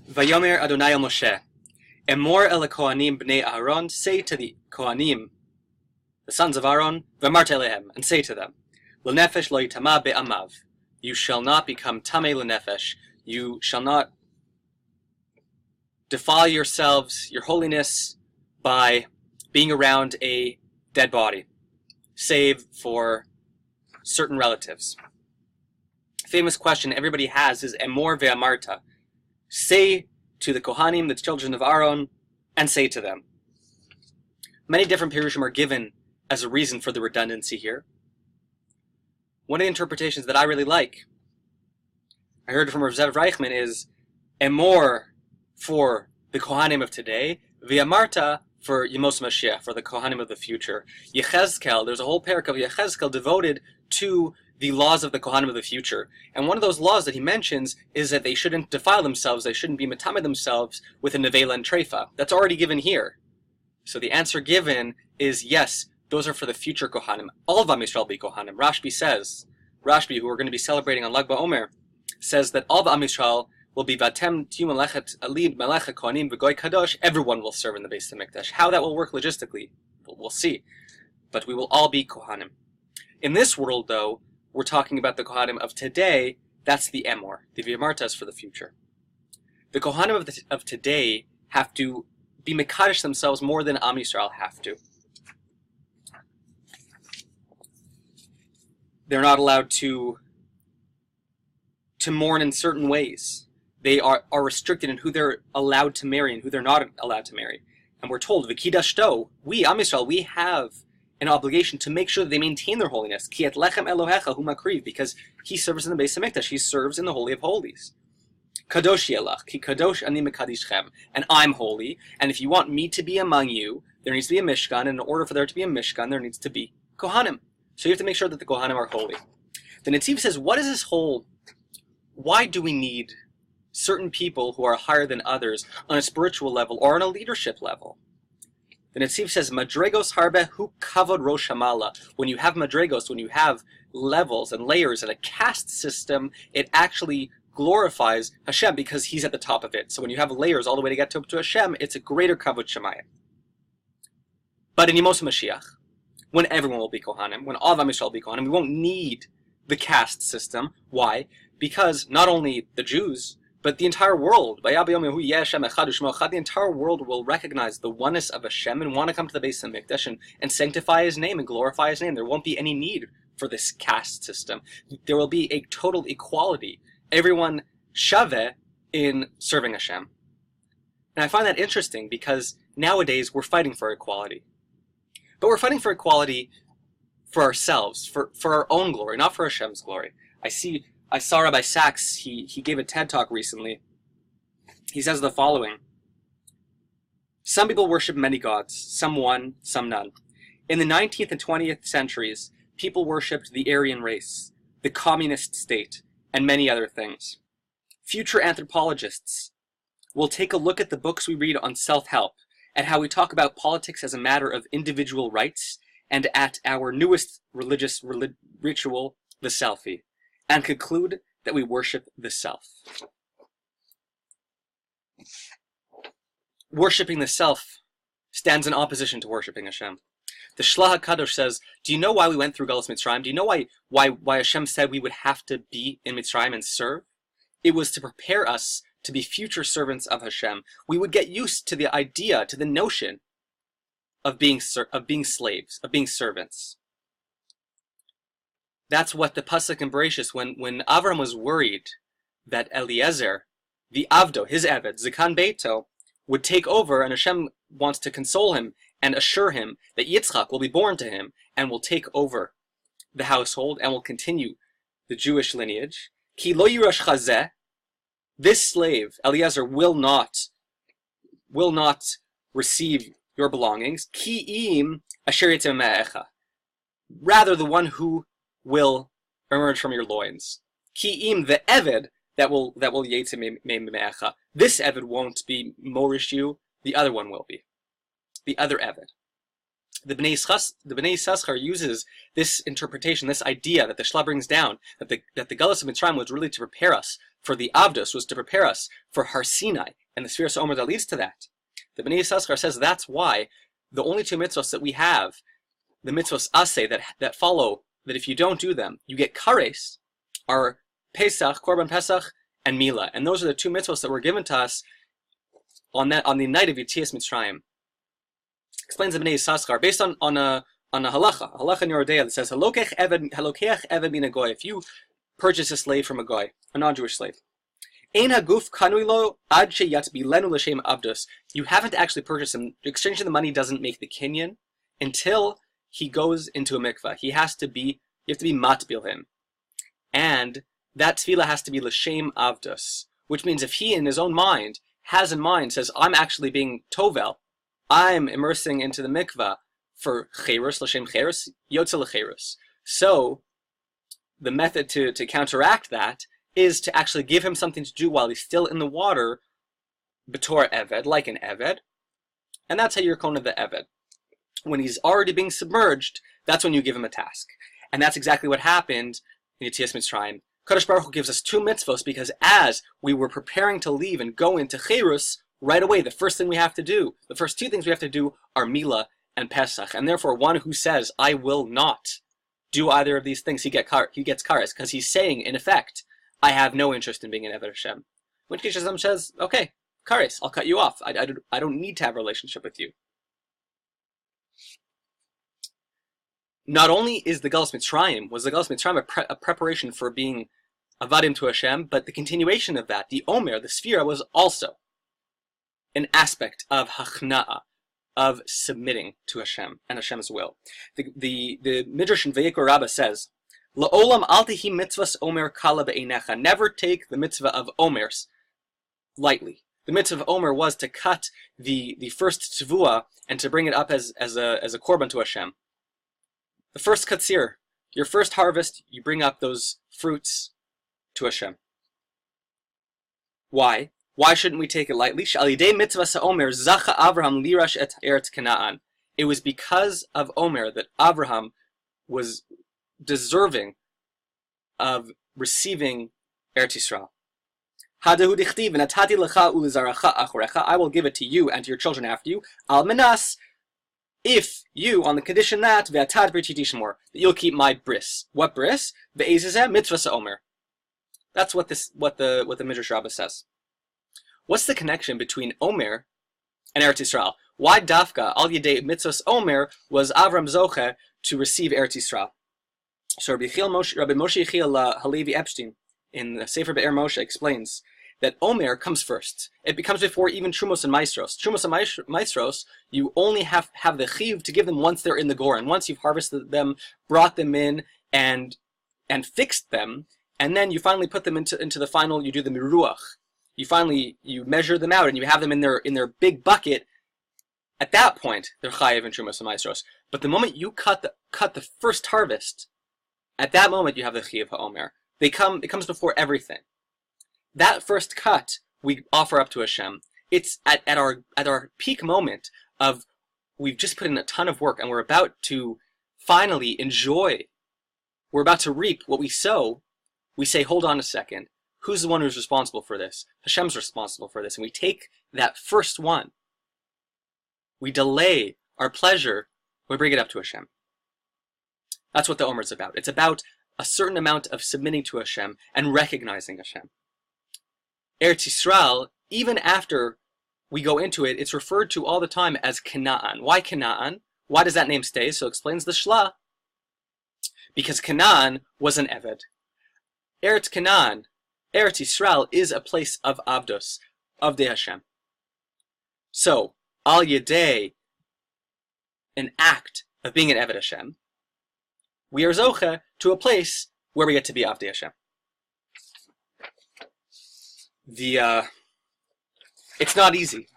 Vayomer Adonai el Moshe, Emor el Kohanim bnei Aaron, say to the Kohanim, the sons of Aaron, V'amart elehem, and say to them, L'nefesh lo yitama be'amav, you shall not become tamei l'nefesh, you shall not defile yourselves, your holiness, by being around a dead body, save for certain relatives. Famous question everybody has is Emor ve'amarta. Say to the Kohanim, the children of Aaron, and say to them. Many different Pirushim are given as a reason for the redundancy here. One of the interpretations that I really like, I heard from Rav Zev Reichman, is Emor for the Kohanim of today, V'amarta for Yemos Mashiach, for the Kohanim of the future. Yechezkel, there's a whole parak of Yechezkel devoted to the laws of the Kohanim of the future. And one of those laws that he mentions is that they shouldn't defile themselves, they shouldn't be metamed themselves with a nevela and treifa. That's already given here. So the answer given is yes, those are for the future Kohanim. All of Am Yisrael be Kohanim. Rashbi, who we're going to be celebrating on Lag BaOmer, says that all of Am Yisrael will be Vatem Tiyu Melechet Alid Melechet Kohanim V'Goy Kadosh. Everyone will serve in the Beis HaMikdash. How that will work logistically, we'll see. But we will all be Kohanim. In this world, though, we're talking about the Kohanim of today. That's the Emor. The V'amartas for the future. The Kohanim of today have to be Mekadosh themselves more than Am Yisrael have to. They're not allowed to mourn in certain ways. They are restricted in who they're allowed to marry and who they're not allowed to marry. And we're told, V'kidashto, we, Am Yisrael, we have an obligation to make sure that they maintain their holiness. Ki et lechem Elohecha hu makriv, because he serves in the Beis HaMikdash, he serves in the Holy of Holies. Kadosh yelach, ki kadosh ani mekadishchem, and I'm holy, and if you want me to be among you, there needs to be a Mishkan, and in order for there to be a Mishkan, there needs to be Kohanim. So you have to make sure that the Kohanim are holy. The Netziv says, what is this whole, why do we need certain people who are higher than others on a spiritual level or on a leadership level? The Netziv says, Madregos harbe hu kavod rosh hamala. When you have madregos, when you have levels and layers and a caste system, it actually glorifies Hashem because he's at the top of it. So when you have layers all the way to get to Hashem, it's a greater kavod shemayim. But in Yemos Mashiach, when everyone will be Kohanim, when all of Am Yisrael will be Kohanim, we won't need the caste system. Why? Because not only the Jews, but the entire world, the entire world will recognize the oneness of Hashem and want to come to the Beis HaMikdash and sanctify His name and glorify His name. There won't be any need for this caste system. There will be a total equality. Everyone shaveh in serving Hashem. And I find that interesting because nowadays we're fighting for equality. But we're fighting for equality for ourselves, for our own glory, not for Hashem's glory. I saw Rabbi Sachs, he gave a TED Talk recently. He says the following. Some people worship many gods, some one, some none. In the 19th and 20th centuries, people worshipped the Aryan race, the communist state, and many other things. Future anthropologists will take a look at the books we read on self-help, at how we talk about politics as a matter of individual rights, and at our newest religious ritual, the selfie, and conclude that we worship the self. Worshipping the self stands in opposition to worshipping Hashem. The Shlach HaKadosh says, do you know why we went through Galus Mitzrayim? Do you know why Hashem said we would have to be in Mitzrayim and serve? It was to prepare us to be future servants of Hashem. We would get used to the idea, to the notion of being slaves, of being servants. That's what the pasuk in Bereshis, when Avram was worried that Eliezer, the Avdo, his Eved, Zikan Beito, would take over, and Hashem wants to console him and assure him that Yitzchak will be born to him and will take over the household and will continue the Jewish lineage. Ki lo yirash chazeh, this slave, Eliezer, will not receive your belongings. Ki im asher yitzeh me'echa, rather the one who will emerge from your loins. Ki im, the Eved that will yitzeh me'echa. This Eved won't be morish you, the other one will be. The other Eved. The Bnei Yisachar uses this interpretation, this idea that the Shla brings down, that the Galus of Mitzrayim was really to prepare us for the Avdos, was to prepare us for Har Sinai and the Sfiras Omer that leads to that. The Bnei Yisachar says that's why the only two mitzvahs that we have, the mitzvahs aseh that follow, that if you don't do them, you get kares, are Pesach, Korban Pesach, and Mila. And those are the two mitzvahs that were given to us on the night of Yetzias Mitzrayim. Explains the Bnei Yisachar based on a halacha in Yoredeya that says halokeach eved min a goy. If you purchase a slave from a goy, a non-Jewish slave, ein haguf kanui lo ad sheyat bilenu l'shem avdos. You haven't actually purchased him. Exchanging the money doesn't make the kinyan until he goes into a mikvah. You have to be matbil him, and that tefillah has to be l'shem avdos, which means if he in his own mind says, I'm actually being tovel, I'm immersing into the mikvah for cherus, l'shem cherus, yotze l'cherus. So the method to counteract that is to actually give him something to do while he's still in the water, b'tor eved, like an eved, and that's how you're kona the eved. When he's already being submerged, that's when you give him a task. And that's exactly what happened in Yetzias Mitzrayim. Kadosh Baruch Hu gives us two mitzvos because as we were preparing to leave and go into cherus, right away, the first two things we have to do are Mila and Pesach. And therefore, one who says, I will not do either of these things, he gets kares, because he's saying, in effect, I have no interest in being an Eved Hashem. When Kish Hashem says, okay, kares, I'll cut you off. I don't need to have a relationship with you. Not only is the Galus Mitzrayim a preparation for being Avadim to Hashem, but the continuation of that, the Omer, the Sfira, was also an aspect of Hachna'ah, of submitting to Hashem and Hashem's will. The Midrash in Vayikra Rabbah says, La'olam al tehi mitzvahs Omer kala be'einecha. Never take the mitzvah of Omers lightly. The mitzvah of Omer was to cut the first tevua and to bring it up as a korban to Hashem. The first katsir, your first harvest, you bring up those fruits to Hashem. Why? Why shouldn't we take it lightly? It was because of Omer that Abraham was deserving of receiving Eretz Yisrael. I will give it to you and to your children after you. Al menas, if you, on the condition that you'll keep my bris. What bris? Mitzvah Omer. That's what the Midrash Rabbah says. What's the connection between Omer and Eretz Yisrael? Why Dafka al Yedei Mitzvahs Omer was Avram Zoche to receive Eretz Yisrael? So Rabbi Moshe Yechiel Halevi Epstein in the Sefer Be'er Moshe explains that Omer comes first. It becomes before even Trumos and Maestros. Trumos and Maestros, you only have the chiv to give them once they're in the gore, and once you've harvested them, brought them in, and fixed them, and then you finally put them into the final. You do the miruach. You measure them out, and you have them in their big bucket. At that point, they're chayiv and Trumos and Maestros. But the moment you cut the first harvest, at that moment you have the chiv ha'omer. It comes before everything. That first cut we offer up to Hashem. It's at our peak moment of we've just put in a ton of work and we're about to finally enjoy. We're about to reap what we sow. We say, hold on a second. Who's the one who's responsible for this? Hashem's responsible for this. And we take that first one. We delay our pleasure. We bring it up to Hashem. That's what the Omer is about. It's about a certain amount of submitting to Hashem and recognizing Hashem. Eretz Yisrael, even after we go into it, it's referred to all the time as Canaan. Why Canaan? Why does that name stay? So explains the Shla. Because Canaan was an Eved. Eretz Canaan, Eretz Yisrael, is a place of Avdos, of the Hashem. So, Al Yedei, an act of being an Eved Hashem, we are Zoche to a place where we get to be Avdei Hashem. It's not easy.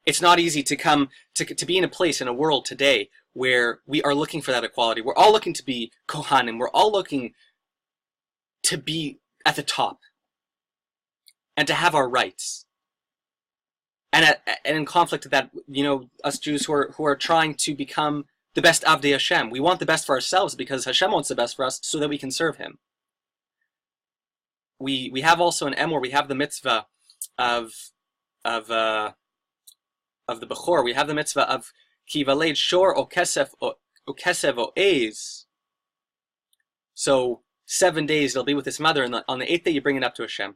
It's not easy to come to be in a place, in a world today where we are looking for that equality. We're all looking to be Kohanim. We're all looking to be at the top and to have our rights. and in conflict with that, us Jews who are trying to become the best Avdei Hashem. We want the best for ourselves because Hashem wants the best for us so that we can serve Him. We have also in Emor, we have the mitzvah of the Bechor. We have the mitzvah of Ki Valed Shor o Kesef o Ez. So 7 days it'll be with his mother, and on the 8th day you bring it up to Hashem.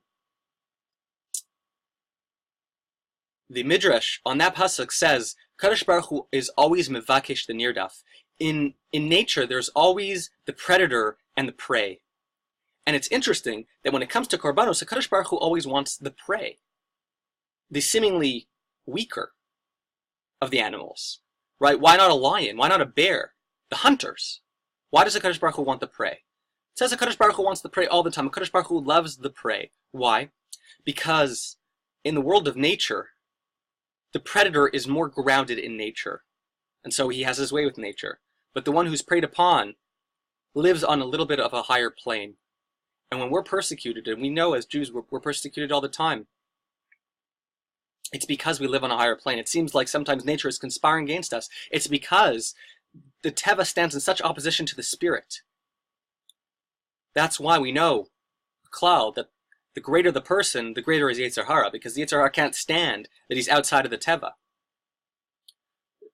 The Midrash on that pasuk says, Kadosh Baruch Hu is always mevakesh the nirdaf. In nature, there's always the predator and the prey. And it's interesting that when it comes to korbanos, Kadosh Baruch Hu always wants the prey, the seemingly weaker of the animals. Right? Why not a lion? Why not a bear? The hunters. Why does Kadosh Baruch Hu want the prey? It says Kadosh Baruch Hu wants the prey all the time. Kadosh Baruch Hu loves the prey. Why? Because in the world of nature, the predator is more grounded in nature, and so he has his way with nature. But the one who's preyed upon lives on a little bit of a higher plane. And when we're persecuted, and we know as Jews we're persecuted all the time, it's because we live on a higher plane. It seems like sometimes nature is conspiring against us. It's because the Teva stands in such opposition to the Spirit. That's why we know, Klal, that the greater the person, the greater is Yetzer Hara, because the Yetzer Hara can't stand that he's outside of the Teva.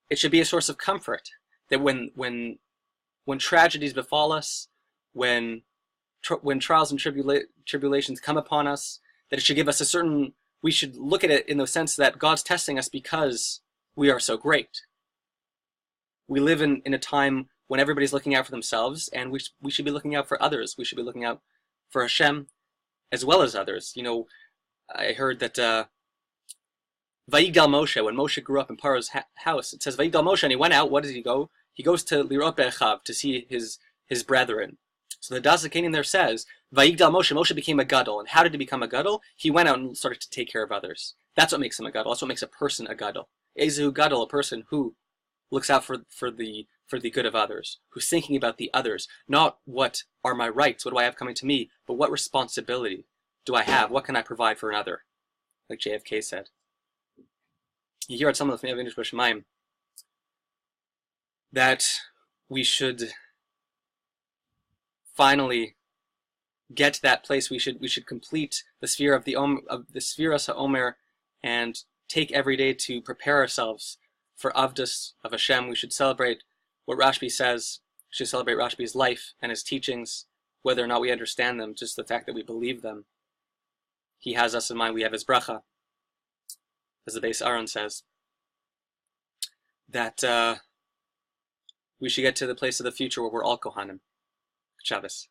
It should be a source of comfort that when tragedies befall us, when trials and tribulations come upon us, that it should give us a certain, we should look at it in the sense that God's testing us because we are so great. We live in a time when everybody's looking out for themselves, and we should be looking out for others. We should be looking out for Hashem as well as others. I heard that Vayigdal Moshe, when Moshe grew up in Paro's house, it says Vayigdal Moshe, and he went out. What does he go? He goes to Lirot Be'echav, to see his brethren. So the Das HaKenim there says, Vayigdal Moshe, Moshe became a gadol. And how did he become a gadol? He went out and started to take care of others. That's what makes him a gadol. That's what makes a person a gadol. Ezehu gadol, a person who looks out for the good of others, who's thinking about the others, not what are my rights, what do I have coming to me, but what responsibility do I have, what can I provide for another, like JFK said. You hear at some of the English B'Shemaim that we should finally get to that place. We should complete the sphere of the Sfiras HaOmer and take every day to prepare ourselves for Avdus of Hashem. We should celebrate what Rashbi says. We should celebrate Rashbi's life and his teachings, whether or not we understand them, just the fact that we believe them. He has us in mind. We have his bracha, as the Beis Aaron says, that we should get to the place of the future where we're all Kohanim. Shabbos.